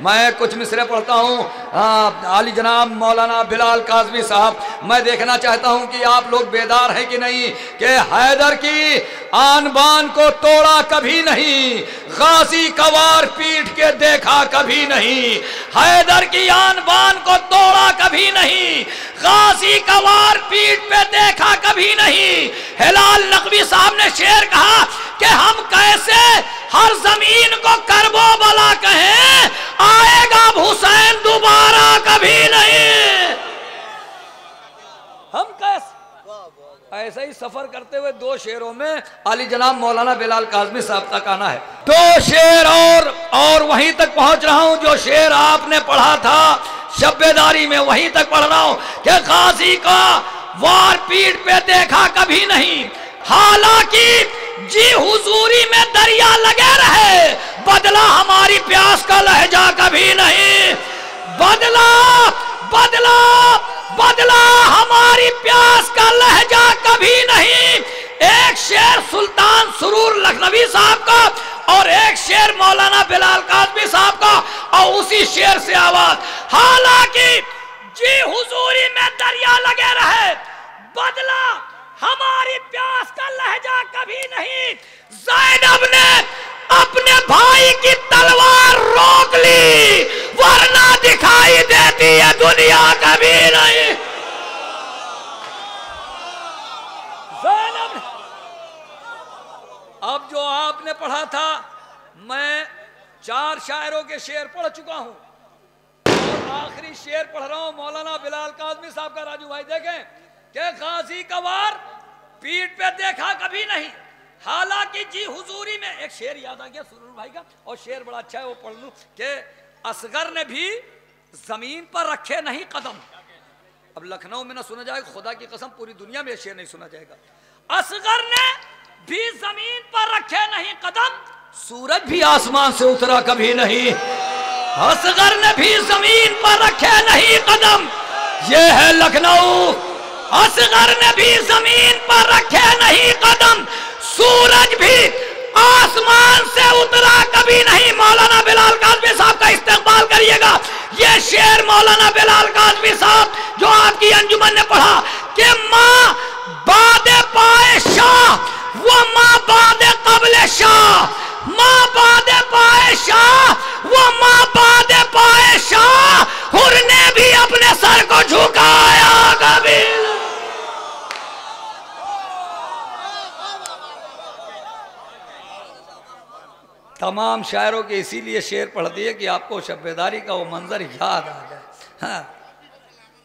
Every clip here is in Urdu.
میں کچھ مصرے پڑھتا ہوں عالی جناب مولانا بلال کاظمی صاحب، میں دیکھنا چاہتا ہوں کہ آپ لوگ بیدار ہیں کہ نہیں، کہ حیدر کی آن بان کو توڑا کبھی نہیں، غازی کا وار پیٹ کے دیکھا کبھی نہیں، حیدر کی آن بان کو توڑا کبھی نہیں، غازی کا وار پیٹ پہ دیکھا کبھی نہیں۔ ہلال نقوی صاحب نے شعر کہا کہ ہم کیسے ہر زمین کو کربو بلا کہیں، آئے گا حسین دوبارہ کبھی نہیں۔ ہم کیسے ایسا ہی سفر کرتے ہوئے دو شعروں میں علی جناب مولانا بلال کاظمی صاحب تک آنا ہے، دو شعر اور وہیں تک پہنچ رہا ہوں جو شعر آپ نے پڑھا تھا شب بیداری میں، وہیں تک پڑھ رہا ہوں کہ غازی کا وار پیٹ پہ دیکھا کبھی نہیں، حالانکہ جی حضوری میں دریا لگے رہے، بدلا ہماری پیاس کا لہجہ کبھی نہیں، بدلا بدلا بدلا ہماری پیاس کا لہجہ کبھی نہیں۔ ایک شعر سلطان سرور لکھنوی صاحب کا اور ایک شعر مولانا بلال کاظمی صاحب کا، اور اسی شعر سے آواز، حالانکہ جی حضوری میں دریا لگے رہے، بدلا ہماری پیاس کا لہجہ کبھی نہیں۔ زینب نے اپنے بھائی کی تلوار روک لی، ورنہ دکھائی دیتی ہے دنیا کبھی نہیں۔ زینب، اب جو آپ نے پڑھا تھا، میں 4 شاعروں کے شعر پڑھ چکا ہوں، اور آخری شعر پڑھ رہا ہوں مولانا بلال کاظمی صاحب کا۔ راجو بھائی دیکھیں کہ غازی کا وار پیٹ پہ دیکھا کبھی نہیں، حالانکہ جی حضوری میں، ایک شعر یاد آ گیا سرور بھائی کا، اور شعر بڑا اچھا ہے وہ پڑھ لوں، کہ اصغر نے بھی زمین پر رکھے نہیں قدم۔ اب لکھنؤ میں نہ سنا جائے گا، خدا کی قسم پوری دنیا میں یہ شعر نہیں سنا جائے گا۔ اصغر نے بھی زمین پر رکھے نہیں قدم، سورج بھی آسمان سے اترا کبھی نہیں، اصغر نے بھی زمین پر رکھے نہیں قدم، یہ ہے لکھنؤ۔ اصغر نے بھی زمین پر رکھے نہیں قدم، سورج بھی آسمان سے اترا کبھی نہیں۔ مولانا بلال کاظمی صاحب کا استقبال کریے گا۔ یہ شعر مولانا بلال کاظمی صاحب جو آپ کی انجمن نے پڑھا کہ ماں بعد پائے شاہ وہ ماں بعد قبل شاہ، ماں بعد پائے شاہ وہ ماں بعد پائے شاہ، حر نے بھی اپنے سر کو جھکایا کبھی۔ تمام شاعروں کے اسی لیے شعر پڑھ دیے کہ آپ کو شب بیداری کا وہ منظر یاد آ جائے۔ ہاں،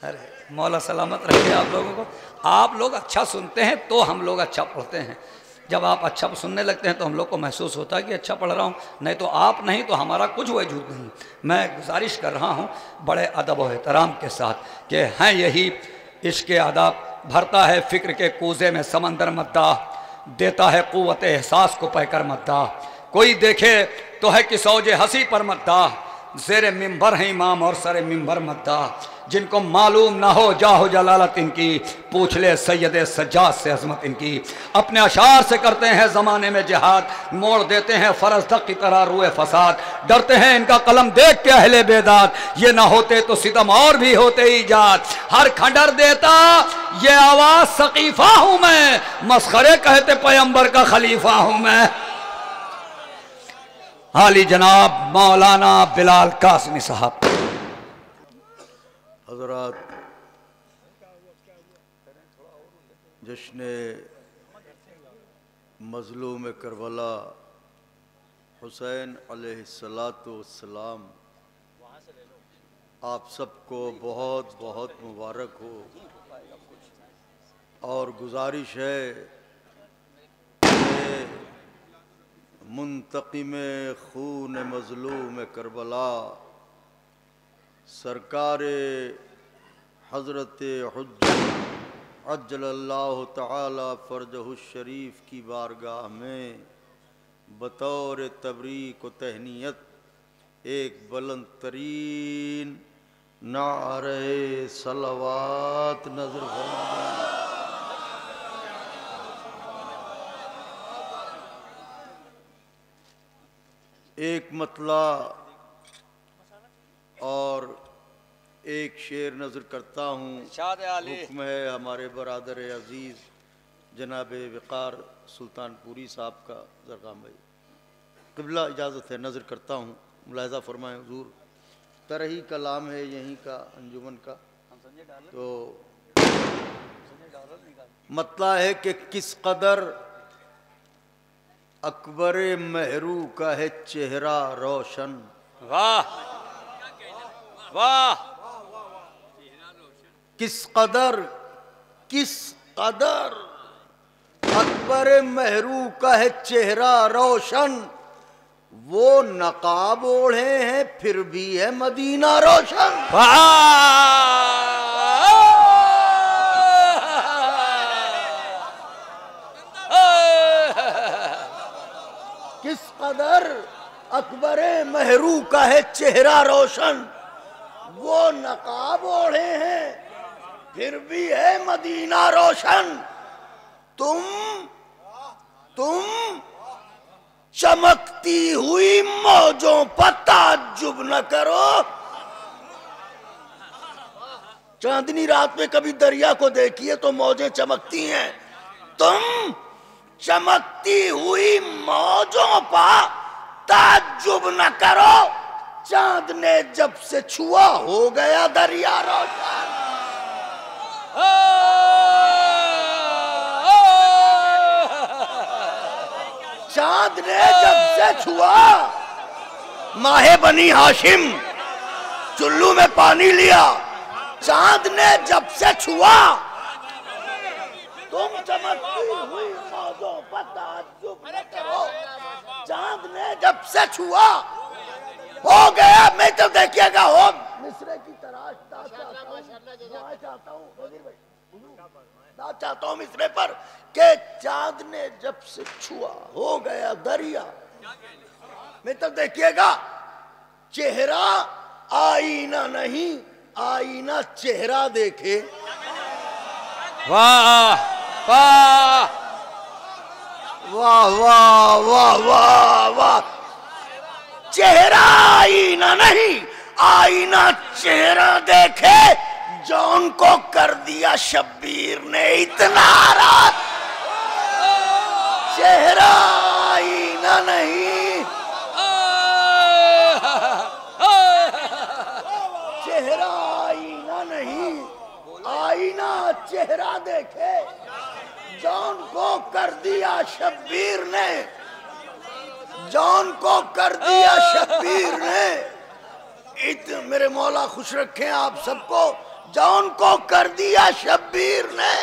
ارے مولا سلامت رکھے آپ لوگوں کو۔ آپ لوگ اچھا سنتے ہیں تو ہم لوگ اچھا پڑھتے ہیں، جب آپ اچھا سننے لگتے ہیں تو ہم لوگ کو محسوس ہوتا ہے کہ اچھا پڑھ رہا ہوں، نہیں تو آپ نہیں تو ہمارا کچھ وجود نہیں۔ میں گزارش کر رہا ہوں بڑے ادب و احترام کے ساتھ کہ ہیں یہی عشق آداب، بھرتا ہے فکر کے کوزے میں سمندر مداح، دیتا ہے قوت احساس کو پہ کر مداح، کوئی دیکھے تو ہے کہ سوج ہنسی پر مداح، زیر منبر ہیں امام اور سر منبر مداح، جن کو معلوم نہ ہو جاہ و جلالت ان کی، پوچھ لے سید سجاد سے عظمت ان کی، اپنے اشعار سے کرتے ہیں زمانے میں جہاد، موڑ دیتے ہیں فرزدق کی طرح روئے فساد، ڈرتے ہیں ان کا قلم دیکھ کے اہل بیداد، یہ نہ ہوتے تو ستم اور بھی ہوتے ایجاد، ہر کھنڈر دیتا یہ آواز سقیفہ ہوں میں، مسخرے کہتے پیغمبر کا خلیفہ ہوں میں۔ عالی جناب مولانا بلال کاظمی صاحب۔ حضرات، جشن مظلوم کربلا حسین علیہ السلام آپ سب کو بہت بہت مبارک ہو، اور گزارش ہے کہ منتقم خون مظلوم کربلا سرکار حضرت حجت عجل اللہ تعالی فرجہ الشریف کی بارگاہ میں بطور تبریک و تہنیت ایک بلند ترین نعرہ صلوات نظر فرمائیں۔ ایک مطلع ایک شعر نظر کرتا ہوں، ارشاد عالی۔ حکم ہے ہمارے برادر عزیز جناب وقار سلطان پوری صاحب کا، زرغام بھائی قبلہ اجازت ہے نظر کرتا ہوں، ملاحظہ فرمائیں حضور، طرحی کلام ہے یہیں کا انجمن کا، تو مطلع ہے کہ کس قدر اکبر مہرو کا ہے چہرہ روشن، واہ واہ، کس قدر اکبر مہرو کا ہے چہرہ روشن، وہ نقاب اوڑھے ہیں پھر بھی ہے مدینہ روشن، کس قدر اکبر مہرو کا ہے چہرہ روشن، وہ نقاب اوڑھے ہیں پھر بھی ہے مدینہ روشن، تم چمکتی ہوئی موجوں پر تعجب نہ کرو، چاندنی رات میں کبھی دریا کو دیکھیے تو موجیں چمکتی ہیں، تم چمکتی ہوئی موجوں پر تعجب نہ کرو، چاند نے جب سے چھوا ہو گیا دریا روشن، چاند نے جب سے چھوا، ماہ بنی ہاشم چلو میں پانی لیا، چاند نے جب سے چھوا، تم چمکتی ہوئی موجوں پر تعجب نہ کرو، چاند نے جب سے چھوا ہو گیا، میں تو دیکھیے گا ہو مصرے کی تراش چاہتا ہوں مصرے پر کہ چاند نے جب سے چھوا ہو گیا دریا، میں تو دیکھیے گا چہرہ آئینہ نہیں، آئینہ چہرہ دیکھے، واہ واہ واہ واہ واہ واہ واہ، چہرہ آئینہ نہیں، آئینہ چہرہ دیکھے، جون کو کر دیا شبیر نے اتنا رات، چہرہ آئینہ نہیں، چہرہ آئینہ نہیں، آئینہ چہرہ دیکھے، جون کو کر دیا شبیر نے، جون کو کر دیا شبیر نے، میرے مولا خوش رکھیں آپ سب کو، جون کو کر دیا شبیر نے،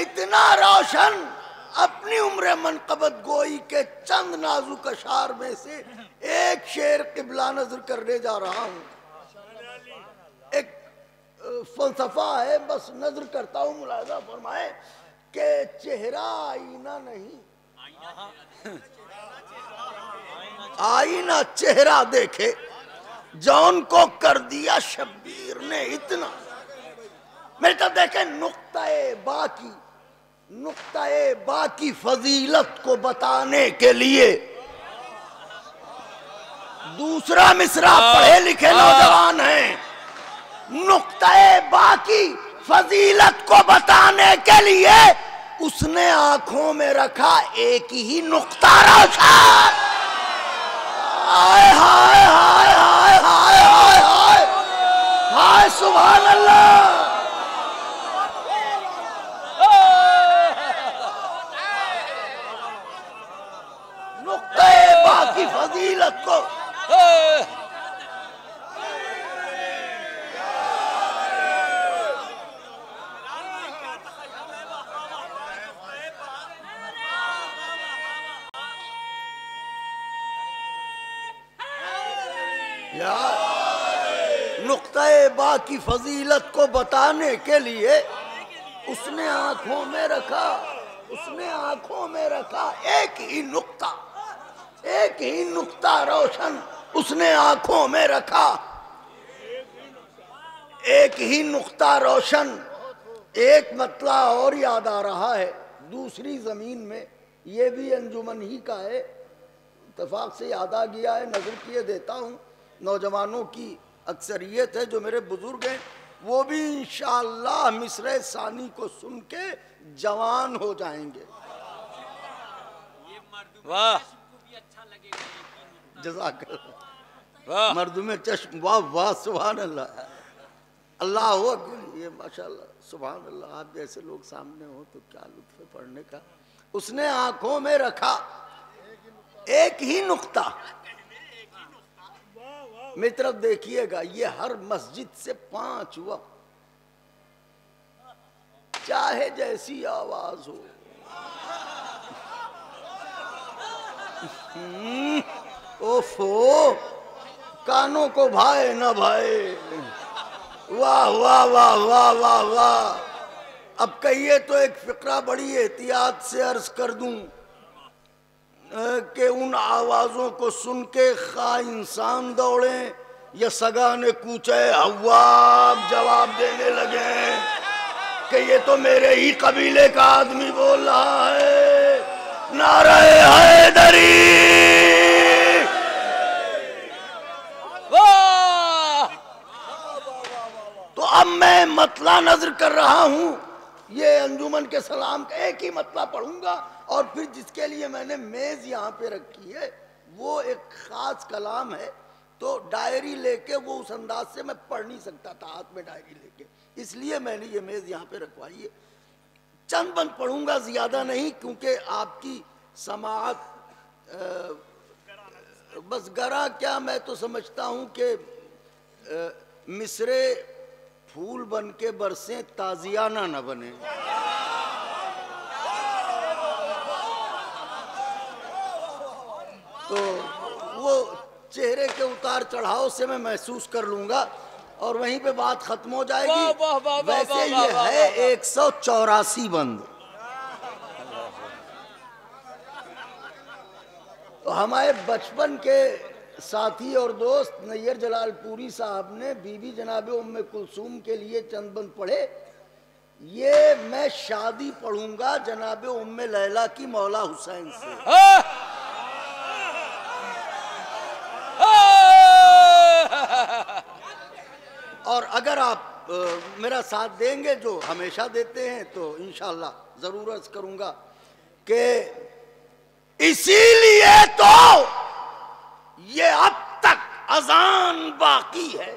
اتنا روشن، اپنی عمر منقبت گوئی کے چند نازک اشعار میں سے ایک شعر قبلہ نظر کرنے جا رہا ہوں، ایک فلسفہ ہے، بس نظر کرتا ہوں، ملاحظہ فرمائیں کہ چہرہ آئینہ نہیں، آئینہ چہرہ دیکھے، جون کو کر دیا شبیر نے اتنا، میں تو دیکھیں نقطہ با کی فضیلت کو بتانے کے لیے، دوسرا مصرع پڑھے لکھے نوجوان ہیں، نقطہ با کی فضیلت کو بتانے کے لیے اس نے آنکھوں میں رکھا ایک ہی نقطہ روشن، ہائے ہائے ہائے ہائے ہائے ہائے ہائے ہائے سبحان اللہ، نقطہ با کی فضیلت کو، نقطہ با کی فضیلت کو بتانے کے لیے اس نے آنکھوں میں رکھا، اس نے آنکھوں میں رکھا ایک ہی نقطہ روشن، اس نے آنکھوں میں رکھا ایک ہی نقطہ روشن، ایک مطلع اور یاد آ رہا ہے، دوسری زمین میں، یہ بھی انجمن ہی کا ہے، اتفاق سے یاد آ گیا ہے، نظر کیے دیتا ہوں، نوجوانوں کی اکثریت ہے جو میرے بزرگ ہیں وہ بھی انشاءاللہ مصرع ثانی کو سن کے جوان ہو جائیں گے. واہ جزاک اللہ. واہ مردم چشم واہ واہ سبحان اللہ اللہ اکبر. یہ ماشاءاللہ سبحان اللہ. آپ جیسے لوگ سامنے ہو تو کیا لطف ہے پڑھنے کا. اس نے آنکھوں میں رکھا ایک ہی نقطہ. میری طرف دیکھیے گا, یہ ہر مسجد سے 5 وقت چاہے جیسی آواز ہو اوفو کانوں کو بھائے نہ بھائے. واہ واہ واہ واہ واہ واہ. اب کہیے تو ایک فقرہ بڑی احتیاط سے عرض کر دوں کہ ان آوازوں کو سن کے خواہ انسان دوڑیں یا سگانے کوچے حواب جواب دینے لگے کہ یہ تو میرے ہی قبیلے کا آدمی بول رہا ہے. نعرہ حیدری. تو اب میں مطلع نظر کر رہا ہوں. یہ انجمن کے سلام کا ایک ہی مطلع پڑھوں گا اور پھر جس کے لیے میں نے میز یہاں پہ رکھی ہے وہ ایک خاص کلام ہے تو ڈائری لے کے وہ اس انداز سے میں پڑھ نہیں سکتا تھا ہاتھ میں ڈائری لے کے, اس لیے میں نے یہ میز یہاں پہ رکھوائی ہے. چند بند پڑھوں گا زیادہ نہیں کیونکہ آپ کی سماعت بس گرا کیا میں تو سمجھتا ہوں کہ مصرے پھول بن کے برسیں تازیانہ نہ بنے. تو وہ چہرے کے اتار چڑھاؤ سے میں محسوس کر لوں گا اور وہیں پہ بات ختم ہو جائے گی. ویسے یہ ہے 184 بند. تو ہمارے بچپن کے ساتھی اور دوست نیر جلال پوری صاحب نے بی بی جناب ام کلثوم کے لیے چند بند پڑھے. یہ میں شادی پڑھوں گا جناب ام لیلہ کی مولا حسین سے. اور اگر آپ میرا ساتھ دیں گے جو ہمیشہ دیتے ہیں تو انشاءاللہ ضرور عرض کروں گا کہ اسی لیے تو یہ اب تک اذان باقی ہے.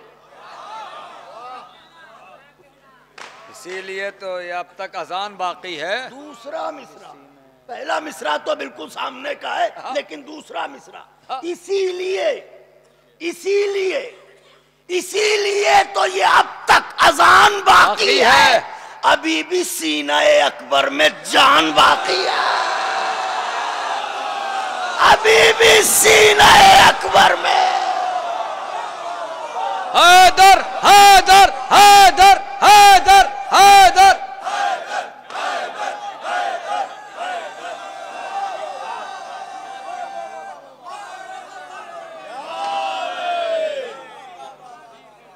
اسی لیے تو یہ اب تک اذان باقی ہے. دوسرا مصرع, پہلا مصرع تو بالکل سامنے کا ہے لیکن دوسرا مصرع اسی لیے تو یہ اب تک اذان باقی ہے. ابھی بھی سینہ اکبر میں جان باقی ہے. ابھی بھی سینہ اکبر میں حیدر حیدر حیدر حیدر حیدر.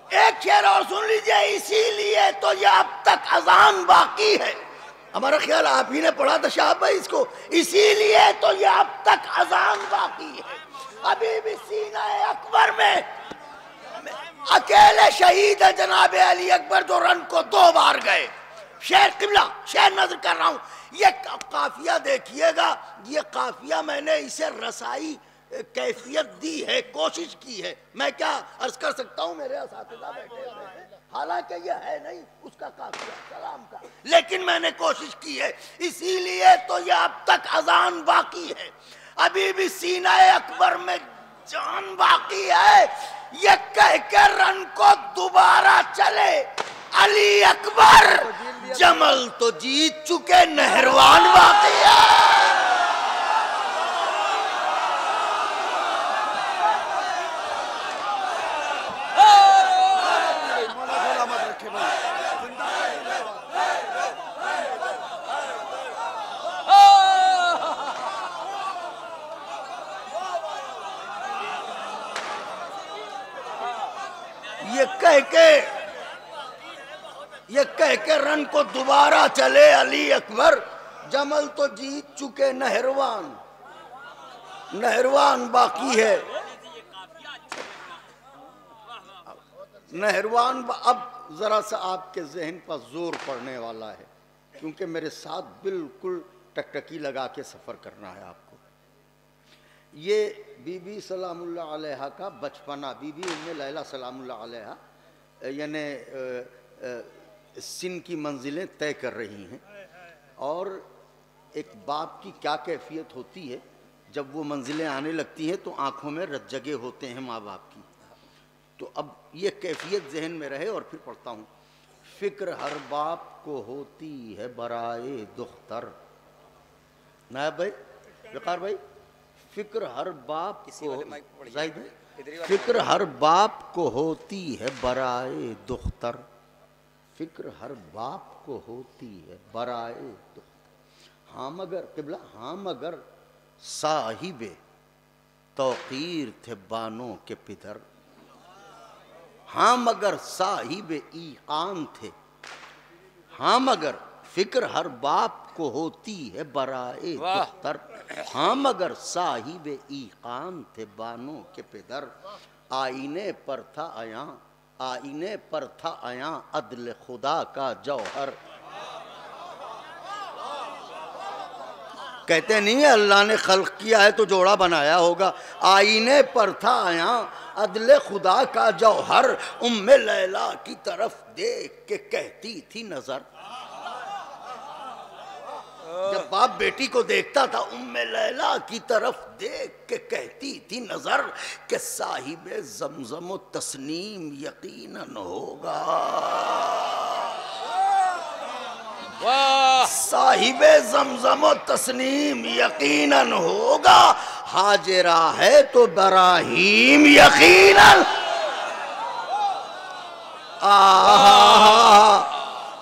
ایک شعر اور سن لیجئے. اسی لیے تو یہ اب تک اذان باقی ہے. ہمارا خیال آپ ہی نے پڑھا تھا شاہ بھائی اس کو. اسی لیے تو یہ اب تک اذان باقی ہے. ابھی بھی سینہ اکبر میں اکیلے شہید ہے جناب علی اکبر جو رن کو 2 بار گئے. شعر قبلہ شعر نظر کر رہا ہوں. یہ قافیہ دیکھیے گا. یہ قافیہ میں نے اسے رسائی کیفیت دی ہے, کوشش کی ہے. میں کیا عرض کر سکتا ہوں, میرے اساتذہ بیٹھے ہوئے ہیں, حالانکہ یہ ہے نہیں اس کا قافیہ سلام کا, لیکن میں نے کوشش کی ہے. اسی لیے تو یہ اب تک اذان باقی ہے. ابھی بھی سینہ اکبر میں جان باقی ہے. یہ کہہ کے رن کو دوبارہ چلے علی اکبر. جمل تو جیت چکے, نہروان باقی ہے. یہ کہہ کے رن کو دوبارہ چلے علی اکبر. جمل تو جیت چکے, نہروان باقی ہے. نہروان اب ذرا سا آپ کے ذہن پر زور پڑنے والا ہے، کیونکہ میرے ساتھ بالکل ٹکٹکی لگا کے سفر کرنا ہے آپ کو۔ یہ بی بی سلام اللہ علیہ کا بچپنا، بی بی ام لیلہ سلام اللہ علیہ یعنی سن کی منزلیں طے کر رہی ہیں، اور ایک باپ کی کیا کیفیت ہوتی ہے جب وہ منزلیں آنے لگتی ہیں تو آنکھوں میں رت جگے ہوتے ہیں ماں باپ کی۔ تو اب یہ کیفیت ذہن میں رہے اور پھر پڑھتا ہوں۔ فکر ہر باپ کو ہوتی ہے برائے دختر، نائب بھائی، وقار بھائی، فکر ہر باپ کو، زاہد بھائی، فکر ہر باپ کو ہوتی ہے برائے دختر، فکر ہر باپ کو ہوتی ہے برائے دختر، ہاں مگر قبلہ، ہاں مگر صاحب توقیر تھے بانوں کے پدر، ہاں مگر صاحب ایقان تھے، ہاں مگر فکر ہر باپ کو ہوتی ہے برائے دختر، ہاں مگر صاحب ایقان تھے بانوں کے پدر، آئینے پر تھا عیاں، آئینے پر تھا عیاں عدل خدا کا جوہر۔ کہتے نہیں ہے اللہ نے خلق کیا ہے تو جوڑا بنایا ہوگا، آئینے پر تھا عیاں عدل خدا کا جوہر، ام لیلہ کی طرف دیکھ کے کہتی تھی نظر، جب باپ بیٹی کو دیکھتا تھا ام لیلہ کی طرف دیکھ کے کہتی تھی نظر کہ صاحب زمزم و تسنیم یقیناً ہوگا، صاحب زمزم و تسنیم یقیناً ہوگا، ہاجرہ ہے تو ابراہیم یقیناً۔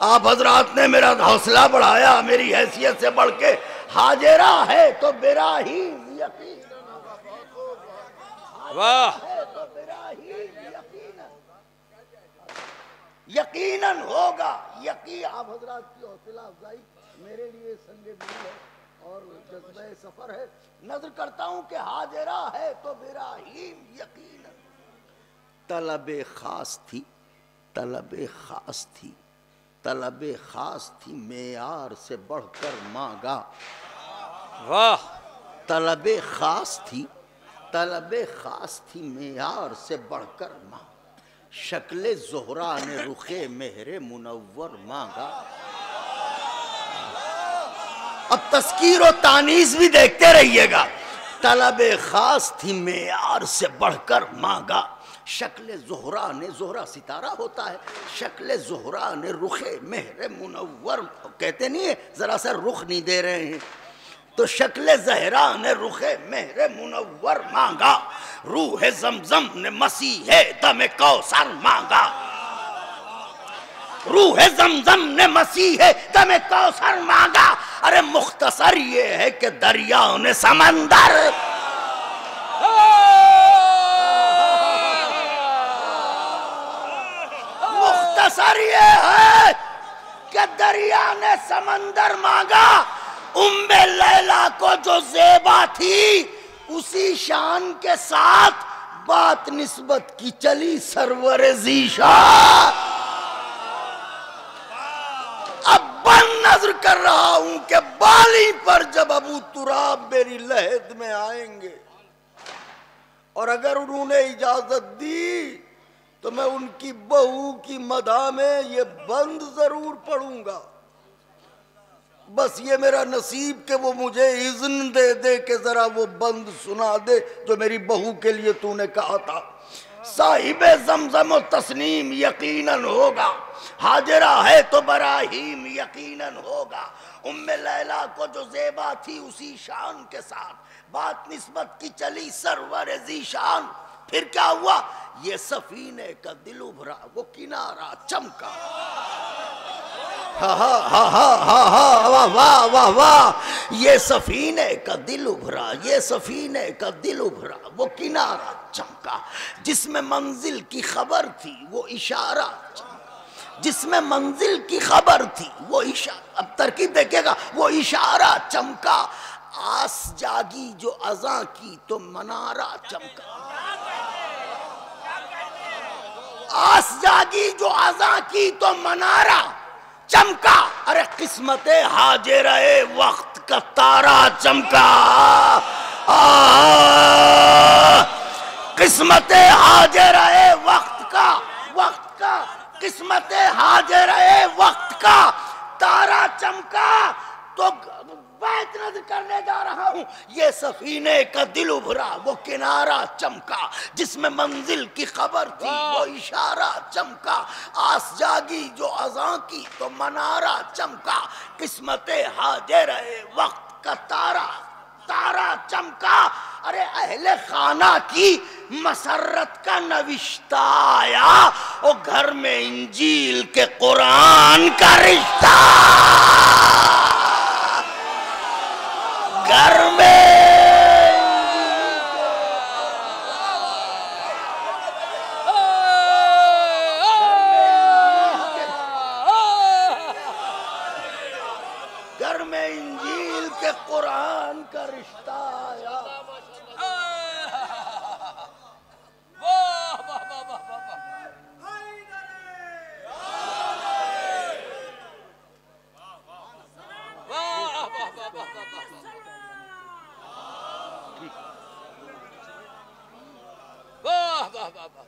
آپ حضرات نے میرا حوصلہ بڑھایا، میری حیثیت سے بڑھ کے، ہاجرہ ہے تو ابراہیم یقیناً، واہ، یقیناً ہوگا، آپ حضرات کی حوصلہ افزائی میرے لیے سنگ دل ہے اور جذبہ سفر ہے۔ نظر کرتا ہوں کہ ہاجرہ ہے تو ابراہیم یقیناً، طلب خاص تھی، طلب خاص تھی، طلب خاص تھی معیار سے بڑھ کر مانگا، واہ، طلب خاص تھی، طلب خاص تھی معیار سے بڑھ کر مانگا، شکل زہرا نے رخ مہر منور مانگا۔ اب تذکیر و تانیث بھی دیکھتے رہیے گا، طلب خاص تھی معیار سے بڑھ کر مانگا، شکل زہرا نے، زہرا ستارہ ہوتا ہے، شکل زہرا نے رخ مہر منور، کہتے نہیں ہے ذرا سا رخ نہیں دے رہے ہیں، تو شکل زہرا نے رخ مہر منور مانگا، روح زمزم نے مسیح دم کوثر مانگا، روح زمزم نے مسیح دم کوثر مانگا، ارے مختصر یہ ہے کہ دریاؤں نے سمندر، مختصر یہ ہے کہ دریا نے سمندر مانگا، ام لیلہ کو جو زیبا تھی اسی شان کے ساتھ بات نسبت کی چلی سرور ذیشان۔ اب بن نظر کر رہا ہوں کہ بالی پر جب ابو تراب میری لحد میں آئیں گے اور اگر انہوں نے اجازت دی تو میں ان کی بہو کی مدح میں یہ بند ضرور پڑھوں گا، بس یہ میرا نصیب کہ وہ مجھے اذن دے دے کہ ذرا وہ بند سنا دے جو میری بہو کے لیے تو نے کہا تھا۔ صاحب زمزم و تسنیم یقیناً ہوگا، ہاجرہ ہے تو ابراہیم یقیناً ہوگا، ام لیلہ کو جو زیبا تھی اسی شان کے ساتھ بات نسبت کی چلی سرور ذیشان، پھر کیا ہوا؟ یہ سفینے کا دل ابھرا، وہ کنارہ چمکا، واہ واہ واہ واہ، یہ سفینے کا دل ابھرا، یہ سفینے کا دل ابھرا، وہ کنارہ چمکا، جس میں منزل کی خبر تھی وہ اشارہ چمکا، جس میں منزل کی خبر تھی وہ اشارہ، اب ترکیب دیکھے گا، وہ اشارہ چمکا، آس جاگی جو اذاں کی تو منارہ چمکا، آس جاگی جو ازاں کی تو منارہ چمکا، ارے قسمت حاجرہ وقت کا تارا چمکا، قسمت حاجرہ وقت کا قسمت حاجرہ وقت کا تارا چمکا۔ تو بیت نظر کرنے جا رہا ہوں، یہ سفینے کا دل ابھرا وہ کنارہ چمکا، جس میں منزل کی خبر تھی وہ اشارہ چمکا، آس جاگی جو ازاں کی تو منارہ چمکا، قسمت حاجرہ وقت کا تارا چمکا، ارے اہل خانہ کی مسرت کا نوشتہ آیا، او گھر میں انجیل کے قرآن کا رشتہ، گھر میں انجیل کے قرآن کا رشتہ آیا۔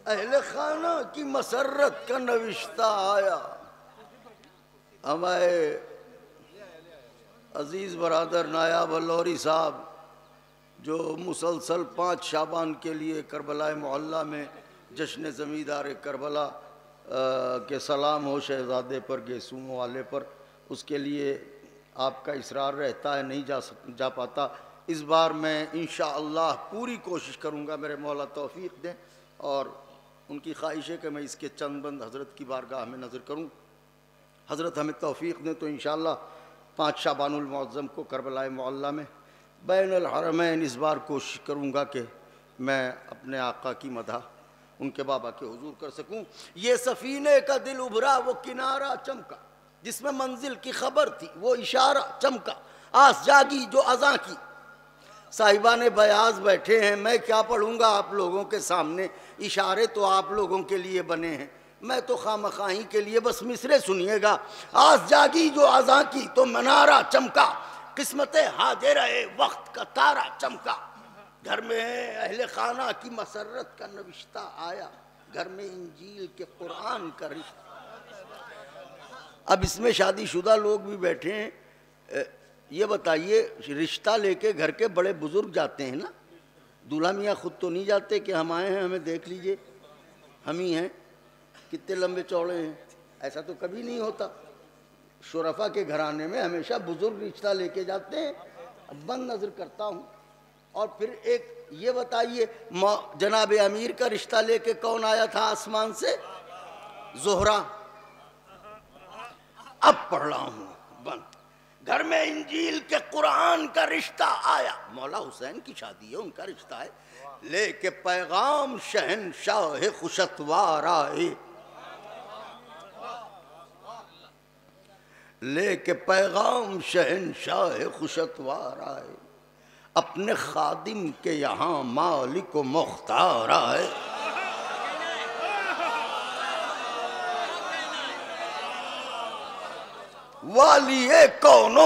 اہل خانہ کی مسرت کا نوشتہ آیا۔ ہمارے عزیز برادر نایاب اللوری صاحب جو مسلسل 5 شعبان کے لیے کربلا معلیٰ میں جشن زمیندار کربلا کے سلام ہو شہزادے پر، گیسوں والے پر، اس کے لیے آپ کا اصرار رہتا ہے، نہیں جا پاتا۔ اس بار میں انشاءاللہ پوری کوشش کروں گا، میرے مولا توفیق دیں، اور ان کی خواہش ہے کہ میں اس کے چند بند حضرت کی بارگاہ میں نظر کروں۔ حضرت ہمیں توفیق دیں تو انشاءاللہ 5 شعبان المعظم کو کربلا معلیٰ میں بین الحرمین اس بار کوشش کروں گا کہ میں اپنے آقا کی مدح ان کے بابا کے حضور کر سکوں۔ یہ سفینے کا دل ابھرا وہ کنارہ چمکا، جس میں منزل کی خبر تھی وہ اشارہ چمکا، آس جاگی جو ازاں کی۔ صاحبان بیاض بیٹھے ہیں، میں کیا پڑھوں گا آپ لوگوں کے سامنے، اشارے تو آپ لوگوں کے لیے بنے ہیں، میں تو خامخواہی کے لیے بس مصرے سنیے گا۔ آس جاگی جو ازاں کی تو منارہ چمکا، قسمت حاجرہ وقت کا تارا چمکا، گھر میں اہل خانہ کی مسرت کا نوشتہ آیا، گھر میں انجیل کے قرآن کا رشتہ۔ اب اس میں شادی شدہ لوگ بھی بیٹھے ہیں، یہ بتائیے رشتہ لے کے گھر کے بڑے بزرگ جاتے ہیں نا، دولہا میاں خود تو نہیں جاتے کہ ہم آئے ہیں ہمیں دیکھ لیجئے، ہم ہی ہیں، کتنے لمبے چوڑے ہیں، ایسا تو کبھی نہیں ہوتا۔ شرفا کے گھرانے میں ہمیشہ بزرگ رشتہ لے کے جاتے ہیں۔ بند نظر کرتا ہوں، اور پھر ایک یہ بتائیے جناب امیر کا رشتہ لے کے کون آیا تھا آسمان سے؟ زہرا۔ اب پڑھ رہا ہوں بند، گھر میں انجیل کے قرآن کا رشتہ آیا، مولا حسین کی شادی ہے، ان کا رشتہ ہے، لے کے پیغام شہنشاہ خوشتوار آئے، لے کے پیغام شہنشاہ خوشتوار آئے، اپنے خادم کے یہاں مالک و مختار آئے، والی کون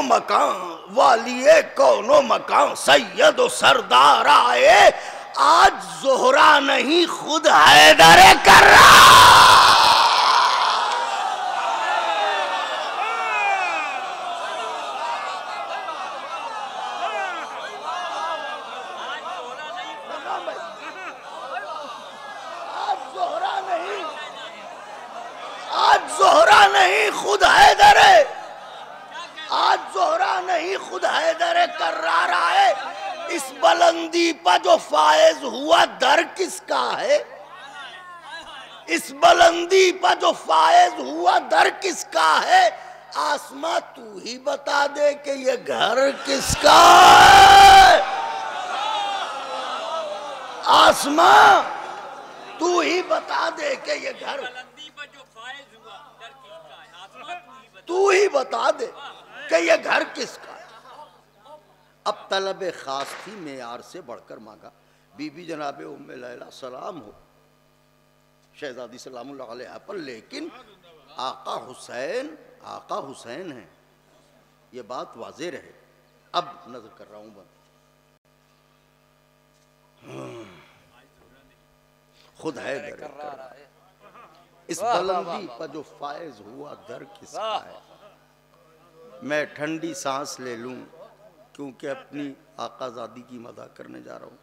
و مکان سید و سردار آئے، آج زہرا نہیں خود حیدر کرار، زہرا نہیں خود حیدر، آج زہرا نہیں خود حیدر کرار آئے، اس بلندی پہ جو فائز ہوا در کس کا ہے، اس بلندی پہ جو فائز ہوا در کس کا ہے، آسماں تو ہی بتا دے کہ یہ گھر کس کا ہے، آسماں تو ہی بتا دے کہ یہ گھر، تو ہی بتا دے کہ یہ گھر کس کا ہے۔ اب طلب خاص تھی، معیار سے بڑھ کر مانگا، بی بی جناب ام لیلہ سلام ہو، شہزادی سلام اللہ علیہ پر، لیکن آقا حسین ہیں، یہ بات واضح رہے. اب نظر کر رہا ہوں بند. خود ہے اس بلندی پر جو فائز ہوا در کس کا ہے. میں ٹھنڈی سانس لے لوں کیونکہ اپنی آقا زادی کی مدح کرنے جا رہا ہوں.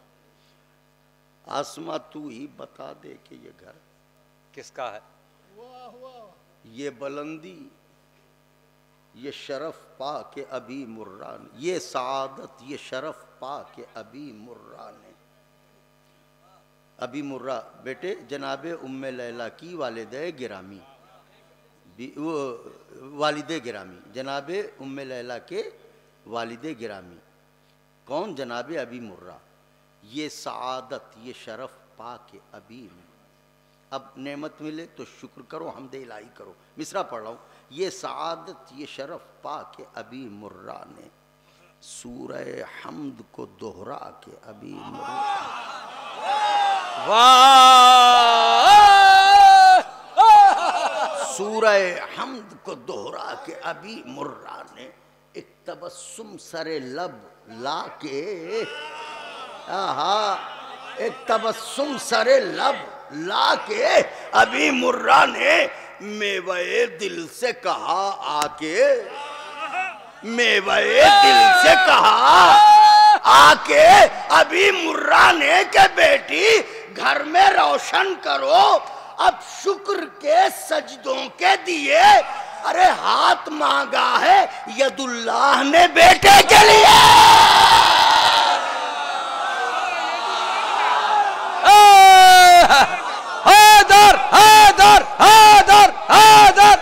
آسماں تو ہی بتا دے کہ یہ گھر کس کا ہے. یہ بلندی، یہ شرف پا کے ابھی مرہ نے، یہ سعادت، یہ شرف پا کے ابھی مرہ نے. ابھی مرہ بیٹے جناب ام لیلہ کی والد گرامی، والد گرامی، جناب ام لیلہ کے والد گرامی کون؟ جناب ابھی مرہ. یہ سعادت، یہ شرف پا کے ابھی میں. اب نعمت ملے تو شکر کرو، حمد الہی کرو. مصرع پڑھ رہا ہوں. یہ سعادت، یہ شرف پا کے ابھی مرہ نے، سورہ حمد کو دہرا کے ابھی مرہ. سورہ حمد کو دہرا کے ابھی مرہ نے، ایک تبسم سر لب لا کے، ایک تبسم سر لب لا کے ابھی مرہ نے میوے دل سے کہا آ کے، میوے دل سے کہا آ کے ابھی مرہ نے کہ بیٹی گھر میں روشن کرو اب شکر کے سجدوں کے دیے. ارے ہاتھ مانگا ہے ید اللہ نے بیٹے کے لیے. حیدر حیدر حیدر حیدر.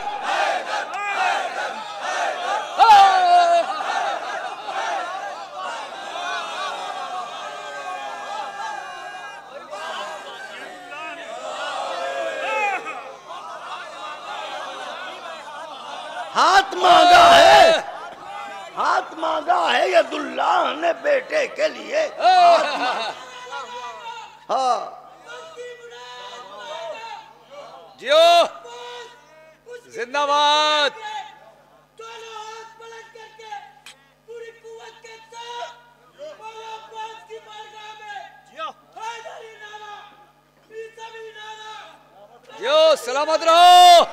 ہاتھ مانگا ہے، ہاتھ مانگا ہے ید اللہ نے بیٹے کے لیے. ہاں جیو زندہ باد. جیو سلامت رہو.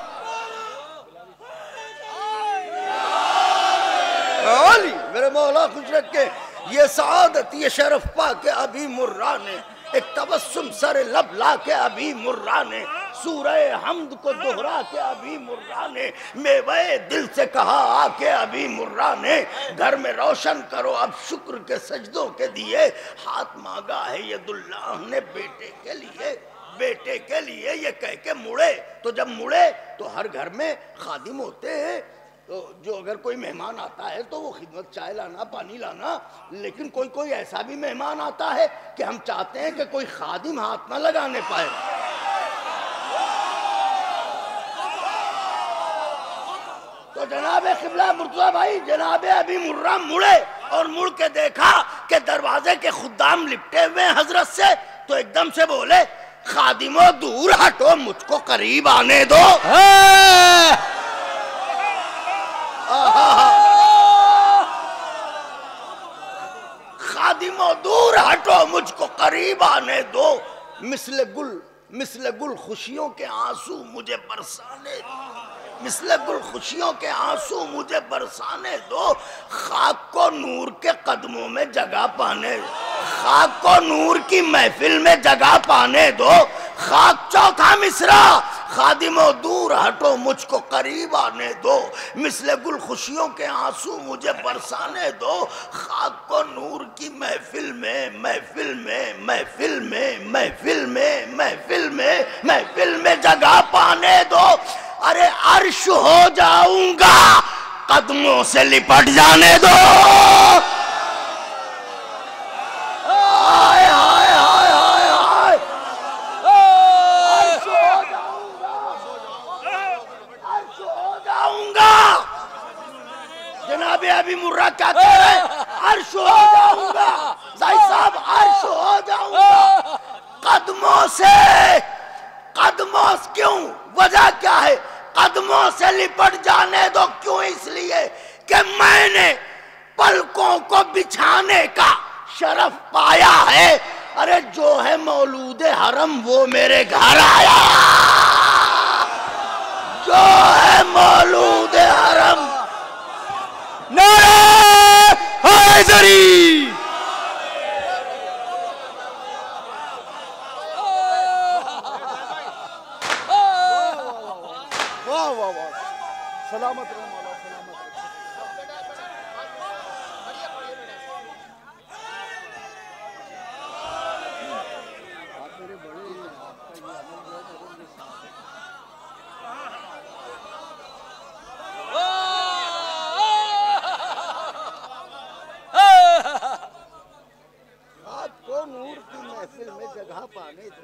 میرے مولا خوش رکھے. یہ سعادت، یہ شرف پا کے ابھی مرہ نے، ایک تبسم سر لب لا کے ابھی مرہ نے، سورہ حمد کو دہرا کے ابھی مرہ نے میوے دل سے کہا آ کے ابھی مرہ نے. گھر میں روشن کرو اب شکر کے سجدوں کے دیے. ہاتھ مانگا ہے ید اللہ نے بیٹے کے لیے، بیٹے کے لیے. یہ کہہ کے مڑے. تو جب مڑے تو ہر گھر میں خادم ہوتے ہیں، تو جو اگر کوئی مہمان آتا ہے تو وہ خدمت چائے لانا، پانی لانا. لیکن کوئی ایسا بھی مہمان آتا ہے کہ ہم چاہتے ہیں کہ کوئی خادم ہاتھ نہ لگانے پائے. تو جناب قبلہ مرتضیٰ بھائی، جناب ابھی مرہ مڑے اور مڑ کے دیکھا کہ دروازے کے خدام لپٹے ہوئے ہیں حضرت سے. تو ایک دم سے بولے خادموں دور ہٹو، مجھ کو قریب آنے دو. خادموں دور ہٹو، مجھ کو قریب آنے دو. مثل گل خوشیوں کے آنسو مجھے برسانے دو، مثل گل خوشیوں کے آنسو مجھے برسانے دو. خاک کو نور کے قدموں میں جگہ پانے دو، خاک کو نور کی محفل میں جگہ پانے دو. خاک چوتھا مصرع. خادموں دور ہٹو، مجھ کو قریب آنے دو. مثل گل خوشیوں کے آنسو مجھے برسانے دو. خاک کو نور کی محفل میں، محفل میں، محفل میں، محفل میں، محفل میں، محفل میں جگہ پانے دو. ارے عرش ہو جاؤں گا، قدموں سے لپٹ جانے دو. آئے آئے آئے آئے آئے. عرش ہو جاؤں گا، عرش ہو جاؤں گا. جناب ابھی مرہ کیا کہہ رہے ہیں؟ عرش ہو جاؤں گا. زاہد صاحب عرش ہو جاؤں گا، قدموں سے قدموں سے کیوں؟ وجہ کیا ہے؟ قدموں سے لپٹ جانے دو. کیوں؟ اس لیے کہ میں نے پلکوں کو بچھانے کا شرف پایا ہے. ارے جو ہے مولود حرم وہ میرے گھر آیا، جو ہے مولود حرم. نعرہ حیدری. واہ واہ واہ، سلامت رہو مولا، سلامت رہو. آپ کو نور کی محفل میں جگہ پانے دو.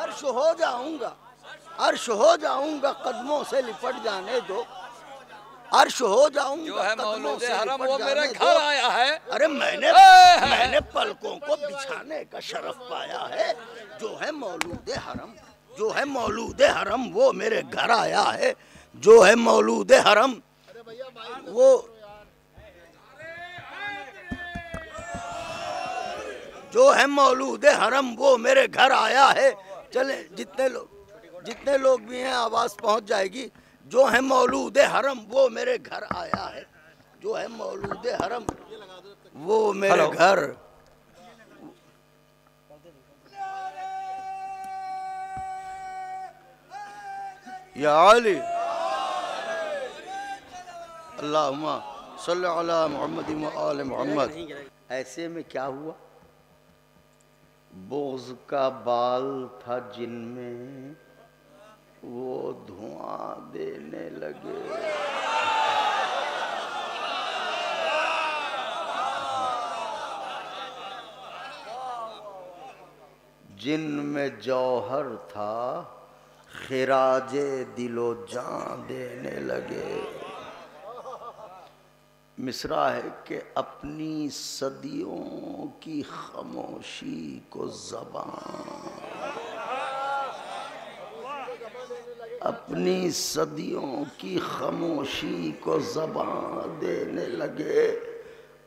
عرش ہو جاؤں گا، عرش ہو جاؤں گا، قدموں سے لپٹ جانے دو. عرش ہو جاؤں گا، جو ہے قدموں مولود سے حرم لپٹ وہ میرے جانے گھر دو. آیا ہے. ارے میں نے پلکوں کو بچھانے کا شرف پایا ہے. جو ہے مولود حرم، جو ہے مولود حرم وہ میرے گھر آیا ہے. جو ہے مولود حرم وہ، جو ہے مولود حرم وہ میرے گھر آیا ہے. چلیں جتنے لوگ بھی ہیں آواز پہنچ جائے گی. جو ہے مولود حرم وہ میرے گھر آیا ہے. جو ہے مولود حرم وہ میرے گھر. یا علی اللہم صلی علی محمد و آل محمد. ایسے میں کیا ہوا؟ بغض کا بال تھا جن میں، وہ دھواں دینے لگے. جن میں جوہر تھا خراج دل و جان دینے لگے. مصرع ہے کہ اپنی صدیوں کی خاموشی کو زبان، اپنی صدیوں کی خاموشی کو زبان دینے لگے.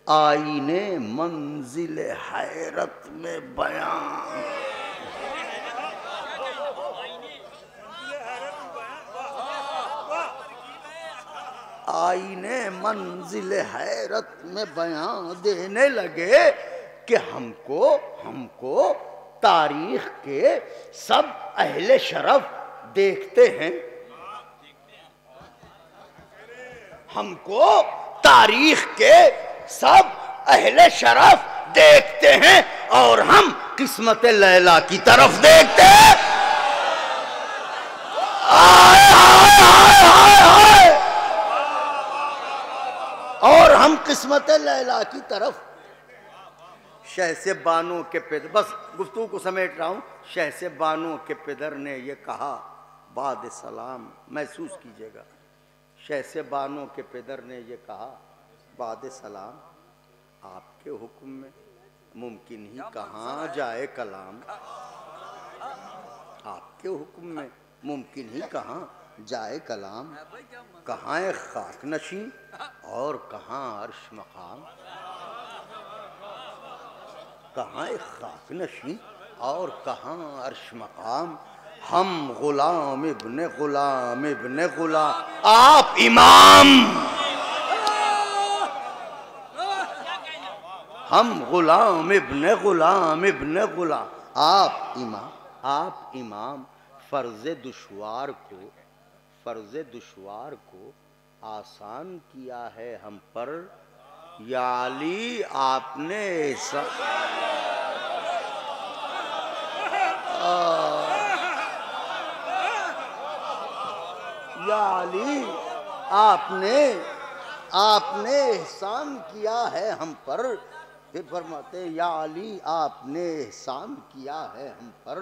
آئینے منزل حیرت میں بیان، آئینے منزل حیرت میں بیان دینے لگے کہ ہم کو تاریخ کے سب اہل شرف دیکھتے ہیں. ہم کو تاریخ کے سب اہل شرف دیکھتے ہیں اور ہم قسمت لیلا کی طرف دیکھتے ہیں. اور ہم قسمت لیلا کی طرف. شہزاد بانو کے پدر، بس گفتگو کو سمیٹ رہا ہوں. شہزاد بانو کے پدر نے یہ کہا بعد سلام، محسوس کیجئے گا. شہزاد بانو کے پدر نے یہ کہا بعد سلام، آپ کے حکم میں ممکن ہی کہاں جائے کلام. آپ کے حکم میں ممکن ہی کہاں جائے کلام. کہاں خاک نشین اور کہاں عرش مقام. کہاں خاک نشین اور کہاں عرش مقام. ہم غلام ابن غلام ابن غلام، آپ امام. ہم غلام ابن غلام ابن غلام، آپ امام. آپ امام. فرض دشوار کو آسان کیا ہے ہم پر. یا علی آپ نے یا علی آپ نے احسان کیا ہے ہم پر. پھر فرماتے ہیں یا علی آپ نے احسان کیا ہے ہم پر.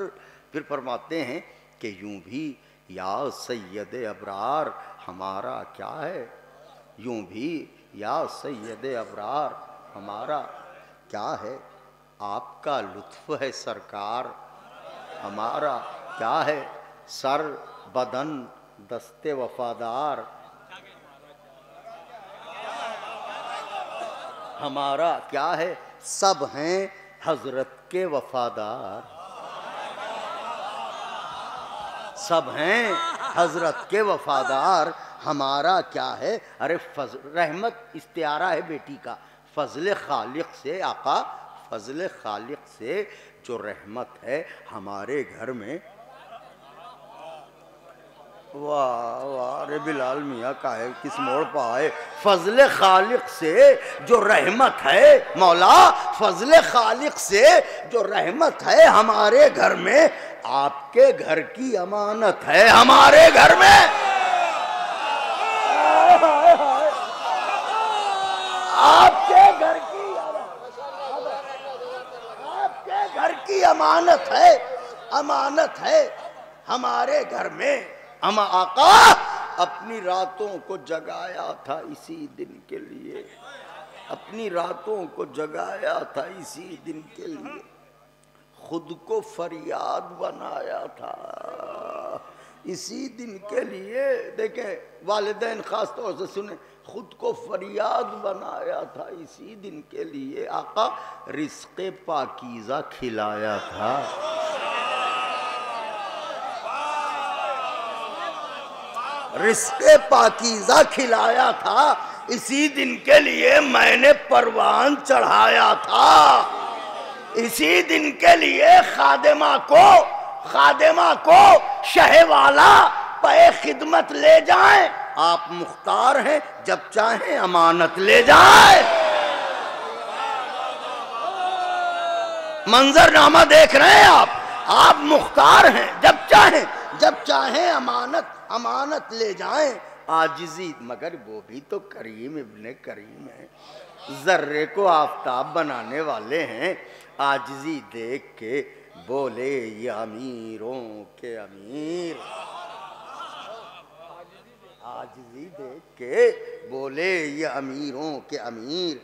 پھر فرماتے ہیں کہ یوں بھی یا سید ابرار ہمارا کیا ہے. یوں بھی یا سید ابرار ہمارا کیا ہے. آپ کا لطف ہے سرکار، ہمارا کیا ہے. سر بدن دست وفادار ہمارا کیا ہے؟ سب ہیں حضرت کے وفادار، سب ہیں حضرت کے وفادار، ہمارا کیا ہے؟ ارے رحمت استعارہ ہے بیٹی کا، فضل خالق سے آقا، فضل خالق سے جو رحمت ہے ہمارے گھر میں، واہ واہ رے بلال میاں کہے کس موڑ پہ آئے، فضل خالق سے جو رحمت ہے مولا، فضل خالق سے جو رحمت ہے ہمارے گھر میں، آپ کے گھر کی امانت ہے ہمارے گھر میں، آپ کے گھر کی، آپ کے گھر کی امانت ہے، امانت ہے ہمارے گھر میں۔ اما آقا اپنی راتوں کو جگایا تھا اسی دن کے لیے، اپنی راتوں کو جگایا تھا اسی دن کے لیے، خود کو فریاد بنایا تھا اسی دن کے لیے۔ دیکھیں والدین خاص طور سے سنیں، خود کو فریاد بنایا تھا اسی دن کے لیے، آقا رزق پاکیزہ کھلایا تھا، رزق پاکیزہ کھلایا تھا اسی دن کے لیے، میں نے پروان چڑھایا تھا اسی دن کے لیے، خادمہ کو شہ والا پے خدمت لے جائیں، آپ مختار ہیں جب چاہیں امانت لے جائیں۔ منظر نامہ دیکھ رہے ہیں آپ مختار ہیں جب چاہیں امانت لے جائیں، عاجزی، مگر وہ بھی تو کریم ابن کریم ہے، ذرے کو آفتاب بنانے والے ہیں، عاجزی دیکھ کے بولے یہ امیروں کے امیر، عاجزی دیکھ کے بولے یہ امیروں کے امیر،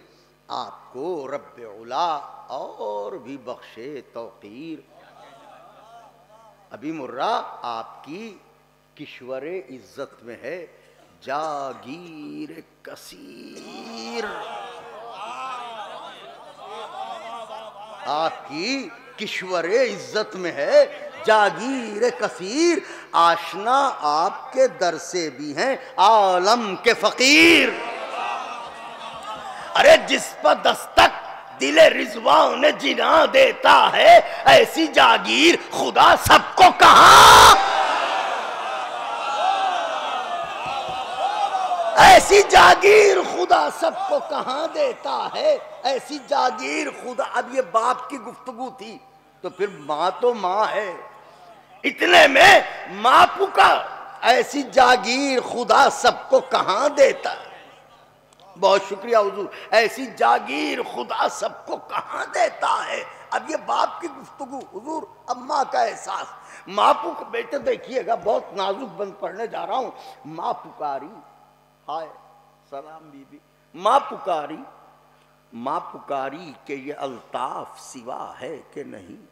آپ کو رب علا اور بھی بخشے توقیر۔ ابھی مرہ آپ کی کشور عزت میں ہے جاگیر کثیر، آپ کی کشور عزت میں ہے جاگیر کثیر، آشنا آپ کے در سے بھی ہیں عالم کے فقیر۔ ارے جس پر دستک دل رضوان جنا دیتا ہے، ایسی جاگیر خدا سب کو کہاں، ایسی جاگیر خدا سب کو کہاں دیتا ہے، ایسی جاگیر خدا۔ اب یہ باپ کی گفتگو تھی تو پھر ماں تو ماں ہے، اتنے میں ماں پکار، ایسی جاگیر خدا سب کو کہاں دیتا ہے، بہت شکریہ حضور، ایسی جاگیر خدا سب کو کہاں دیتا ہے۔ اب یہ باپ کی گفتگو، حضور اب ماں کا احساس، ماں بیٹے دیکھیے گا، بہت نازک بند پڑھنے جا رہا ہوں، ماں پکاری، ہائے سلام بی بی، ماں پکاری کہ یہ الطاف سوا ہے کہ نہیں،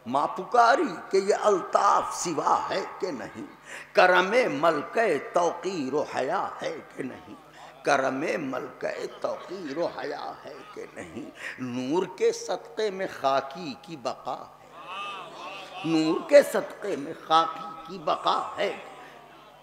ماں پکاری کہ یہ الطاف سوا ہے کہ نہیں، کرم ملکہ توقیر و حیا ہے کہ نہیں، کرم ملکہ توقیر و حیا ہے کہ نہیں، نور کے صدقے میں خاکی کی بقا ہے، نور کے صدقے میں خاکی کی بقا ہے۔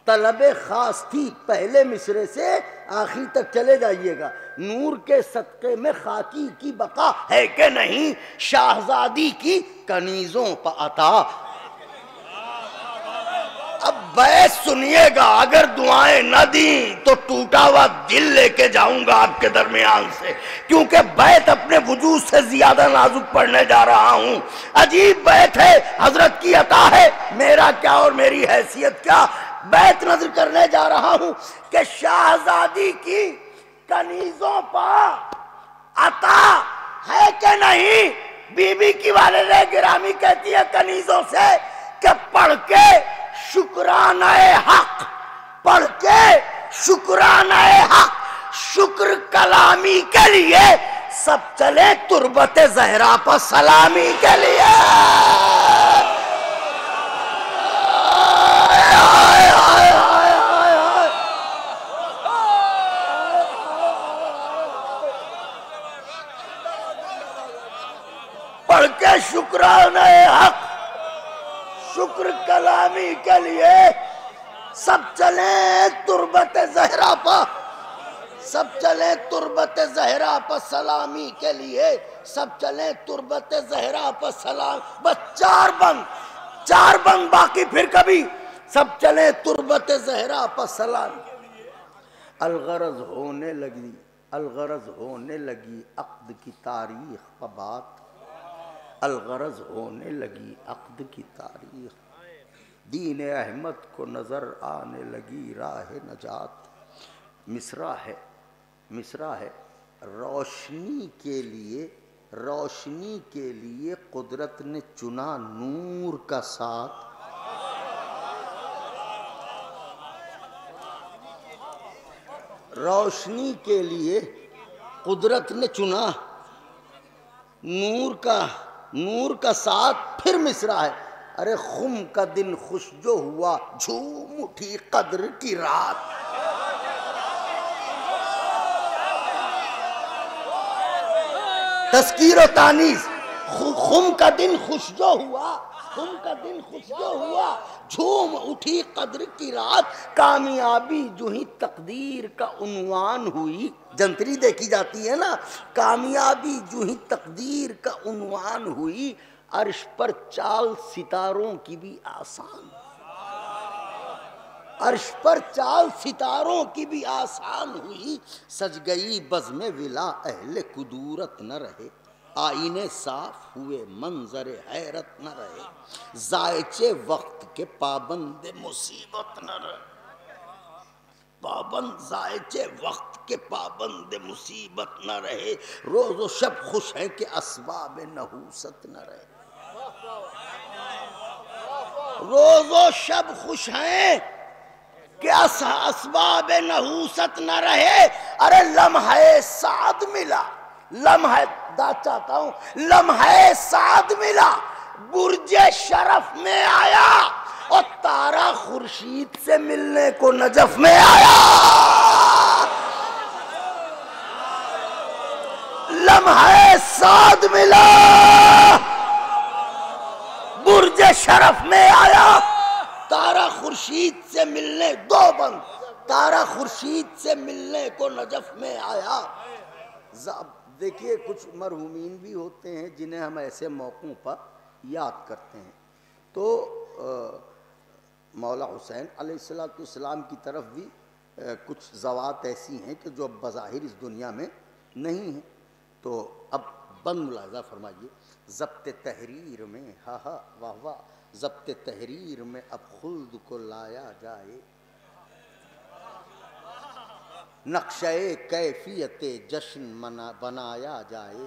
طلب خاص تھی پہلے مصرے سے آخر تک چلے جائیے گا، نور کے صدقے میں خاکی کی بقا ہے کہ نہیں، شاہزادی کی کنیزوں پہ عطا۔ اب بیت سنیے گا، اگر دعائیں نہ دیں تو ٹوٹا ہوا دل لے کے جاؤں گا آپ کے درمیان سے، کیونکہ بیت اپنے وجود سے زیادہ نازک پڑھنے جا رہا ہوں، عجیب بیت ہے، حضرت کی عطا ہے، میرا کیا اور میری حیثیت کیا، بیت نظر کرنے جا رہا ہوں کہ شاہزادی کی کنیزوں پر عطا ہے کہ نہیں۔ بی بی کی والدہ گرامی کہتی ہے کنیزوں سے کہ پڑھ کے شکرانہ حق، پڑھ کے شکرانہ حق، شکر کلامی کے لیے سب چلے تربت زہرا پر سلامی کے لیے۔ سلامی کے لیے سب چلیں تربت زہرا پا، سب چلیں تربت زہرا پا سلامی کے لیے، سب چلیں تربت زہرا پا سلام. بس چار بند باقی پھر کبھی. سب چلیں تربت زہرا پا سلام. الغرض ہونے لگی عقد کی تاریخ پا بات، الغرض ہونے لگی عقد کی تاریخ، دین احمد کو نظر آنے لگی راہ نجات. مصرع ہے روشنی کے لیے قدرت نے چنا نور کا ساتھ. روشنی کے لیے قدرت نے چنا نور کا ساتھ. پھر مصرع ہے ارے خم کا دن خوش جو ہوا جھوم اٹھی قدر کی رات. تذکیر و تانیث. خم کا دن خوش جو ہوا جھوم اٹھی قدر کی رات. کامیابی جو ہی تقدیر کا عنوان ہوئی، جنتری دیکھی جاتی ہے نا، کامیابی جو ہی تقدیر کا عنوان ہوئی، عرش پر چال ستاروں کی بھی آسان، عرش پر چال ستاروں کی بھی آسان ہوئی. سج گئی بزم ولا اہل کدورت نہ رہے، آئینے صاف ہوئے منظر حیرت نہ رہے. ذائچے وقت کے پابند مصیبت نہ رہے، ذائچے وقت کے پابند مصیبت نہ رہے. روز و شب خوش ہیں کہ اسباب نحوست نہ رہے، روز و شب خوش ہیں کہ اسباب نحوست نہ رہے. ارے لمحہ سعد ملا، لمحہ سعد ملا، برج شرف میں آیا اور تارا خورشید سے ملنے کو نجف میں آیا. لمحہ سعد ملا، برج شرف میں آیا، تارا خورشید سے ملنے، دو بند، تارا خورشید سے ملنے کو نجف میں آیا. دیکھیے کچھ مرحومین بھی ہوتے ہیں جنہیں ہم ایسے موقعوں پر یاد کرتے ہیں. تو مولا حسین علیہ السلام کی طرف بھی کچھ ذوات ایسی ہیں کہ جو اب بظاہر اس دنیا میں نہیں ہیں. تو اب بند ملاحظہ فرمائیے. ضبط تحریر میں واہ واہ، ضبط تحریر میں اب خلد کو لایا جائے، نقشہ کیفیت جشن بنایا جائے.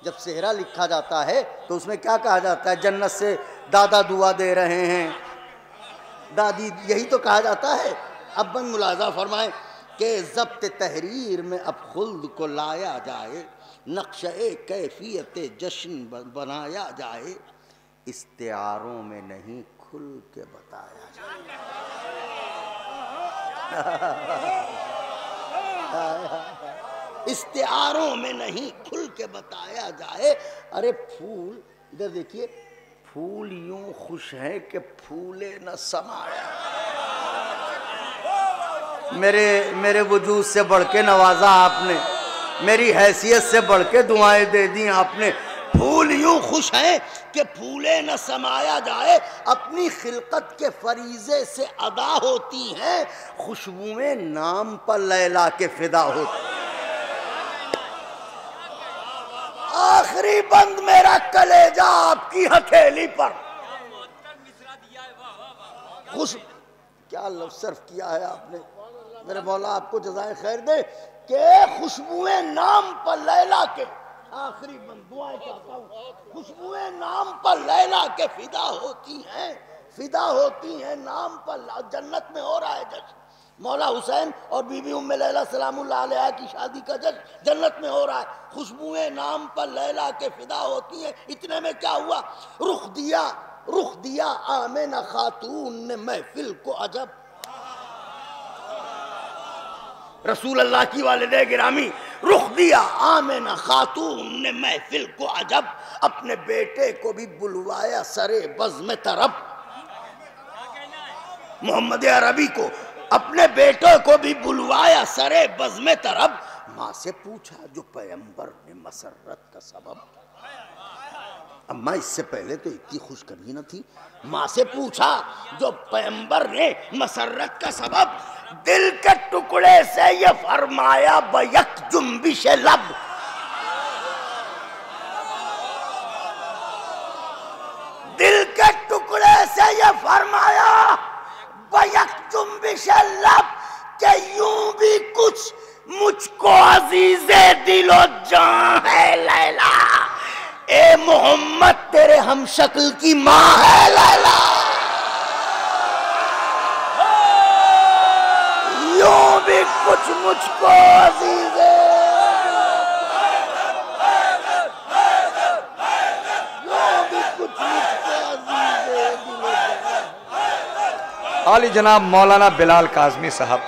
جب صحرا لکھا جاتا ہے تو اس میں کیا کہا جاتا ہے؟ جنت سے دادا دعا دے رہے ہیں، دادی، یہی تو کہا جاتا ہے. اب بند ملاحظہ فرمائیں کہ ضبط تحریر میں اب خلد کو لایا جائے، نقشہ کیفیت جشن بنایا جائے، استعاروں میں نہیں کھل کے بتایا جائے. استعاروں میں نہیں کھل کے بتایا جائے. ارے پھول، ادھر دیکھیے، پھول یوں خوش ہیں کہ پھولے نہ سمایا. میرے وجود سے بڑھ کے نوازا آپ نے، میری حیثیت سے بڑھ کے دعائیں دے دی آپ نے. پھول یوں خوش ہیں کہ پھولے نہ سمایا جائے، اپنی خلقت کے فریضے سے ادا ہوتی ہیں، خوشبوئیں نام پر لیلا کے فدا ہوتی ہیں. آخری بند میرا کلیجہ آپ کی ہتھیلی پر. کیا لفظ صرف کیا ہے آپ نے، میرے مولا آپ کو جزائے خیر دے، کہ خوشبوئیں نام پر لیلا کے، آخری بند دعائیں چاہتا ہوں، خوشبوئیں نام پر لیلا کے فدا ہوتی ہیں، فدا ہوتی ہیں نام پر. جنت میں ہو رہا ہے جشن، مولا حسین اور بی بی ام لیلہ سلام اللہ علیہ کی شادی کا جشن جنت میں ہو رہا ہے. خوشبوئیں نام پر لیلا کے فدا ہوتی ہیں. اتنے میں کیا ہوا؟ رخ دیا آمنہ خاتون نے محفل کو عجب. رسول اللہ کی والدہ گرامی، رخ دیا آمنہ خاتون نے محفل کو عجب، اپنے بیٹے کو بھی بلوایا سرے بزم طرب. محمد عربی کو اپنے بیٹوں کو بھی بلوایا سرے بزم طرب. ماں سے پوچھا جو پیغمبر نے مسرت کا سبب. اما اس سے پہلے تو اتنی خوشخبری نہ تھی. ماں سے پوچھا جو پیغمبر نے مسرت کا سبب. دل کے ٹکڑے سے یہ فرمایا بیک جنبش لب. دل کے ٹکڑے سے یہ فرمایا بیک جنبش لب کہ یوں بھی کچھ مجھ کو عزیز دل و جان ہے لیلا. اے محمد تیرے ہم شکل کی ماں ہے لیلا. یوں بھی کچھ مجھ کو عزیز ہے. عالی جناب مولانا بلال کاظمی صاحب